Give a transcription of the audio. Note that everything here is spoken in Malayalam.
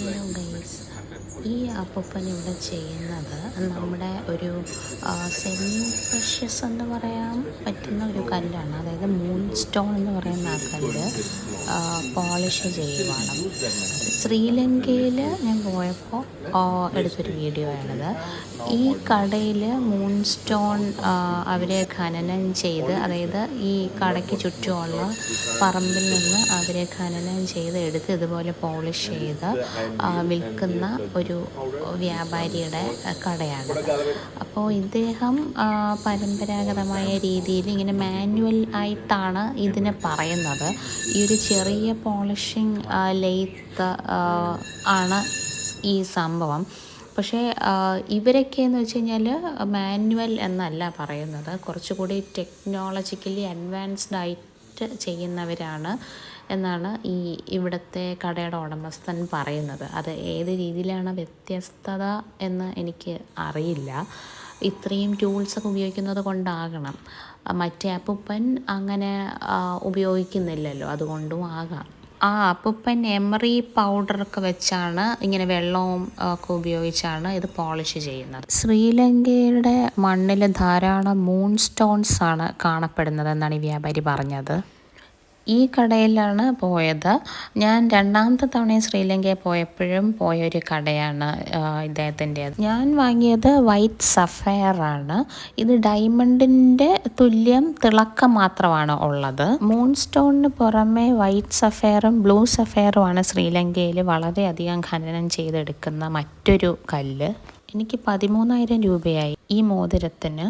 ഹലോ ഗൈസ്, ഈ അപ്പൂപ്പൻ ഇവിടെ ചെയ്യുന്നത് നമ്മുടെ ഒരു സെമി പ്രഷ്യസ് എന്ന് പറയാൻ പറ്റുന്ന ഒരു കല്ലാണ്. അതായത് മൂൺ സ്റ്റോൺ എന്ന് പറയുന്ന ആ കല്ല് പോളിഷ് ചെയ്യുവാണ്. ശ്രീലങ്കയിൽ ഞാൻ പോയപ്പോൾ എടുത്തൊരു വീഡിയോ ആണിത്. ഈ കടയിൽ മൂൺ സ്റ്റോൺ അവർ ഖനനം ചെയ്ത്, അതായത് ഈ കടയ്ക്ക് ചുറ്റുമുള്ള പറമ്പിൽ നിന്ന് അവർ ഖനനം ചെയ്ത് എടുത്ത് ഇതുപോലെ പോളിഷ് ചെയ്ത് വിൽക്കുന്ന ഒരു വ്യാപാരിയുടെ കടയാണ്. അപ്പോൾ ഇദ്ദേഹം പരമ്പരാഗതമായ രീതിയിൽ ഇങ്ങനെ മാനുവൽ ആയിട്ടാണ് ഇതിനെ പറയുന്നത്. ഈ ഒരു ചെറിയ പോളിഷിങ് ലെയ്ത്ത് ആണ് ഈ സംഭവം. പക്ഷേ ഇവരൊക്കെ എന്ന് വെച്ച് കഴിഞ്ഞാൽ മാനുവൽ എന്നല്ല പറയുന്നത്, കുറച്ചുകൂടി ടെക്നോളജിക്കലി അഡ്വാൻസ്ഡ് ആയിട്ട് ചെയ്യുന്നവരാണ് എന്നാണ് ഇവിടുത്തെ കടയുടെ ഉടമസ്ഥൻ പറയുന്നത്. അത് ഏത് രീതിയിലാണ് വ്യത്യസ്തത എന്ന് എനിക്ക് അറിയില്ല. ഇത്രയും ടൂൾസൊക്കെ ഉപയോഗിക്കുന്നത് കൊണ്ടാകണം. മറ്റേ അപ്പൂപ്പൻ അങ്ങനെ ഉപയോഗിക്കുന്നില്ലല്ലോ, അതുകൊണ്ടും ആകാം. ആ അപ്പൂപ്പൻ എമറി പൗഡറൊക്കെ വെച്ചാണ്, ഇങ്ങനെ വെള്ളവും ഒക്കെ ഉപയോഗിച്ചാണ് ഇത് പോളിഷ് ചെയ്യുന്നത്. ശ്രീലങ്കയുടെ മണ്ണിൽ ധാരാളം മൂൺ സ്റ്റോൺസ് ആണ് കാണപ്പെടുന്നത് എന്നാണ് ഈ വ്യാപാരി പറഞ്ഞത്. ഈ കടയിലാണ് പോയത്. ഞാൻ രണ്ടാമത്തെ തവണയും ശ്രീലങ്കയിൽ പോയപ്പോഴും പോയൊരു കടയാണ് ഇദ്ദേഹത്തിൻ്റേത്. ഞാൻ വാങ്ങിയത് വൈറ്റ് സഫയർ ആണ്. ഇത് ഡയമണ്ടിൻ്റെ തുല്യം തിളക്കം മാത്രമാണ് ഉള്ളത്. മൂൺ സ്റ്റോണിന് പുറമെ വൈറ്റ് സഫയറും ബ്ലൂ സഫയറുമാണ് ശ്രീലങ്കയിൽ വളരെയധികം ഖനനം ചെയ്തെടുക്കുന്ന മറ്റൊരു കല്ല്. എനിക്ക് 13,000 രൂപയായി ഈ മോതിരത്തിന്.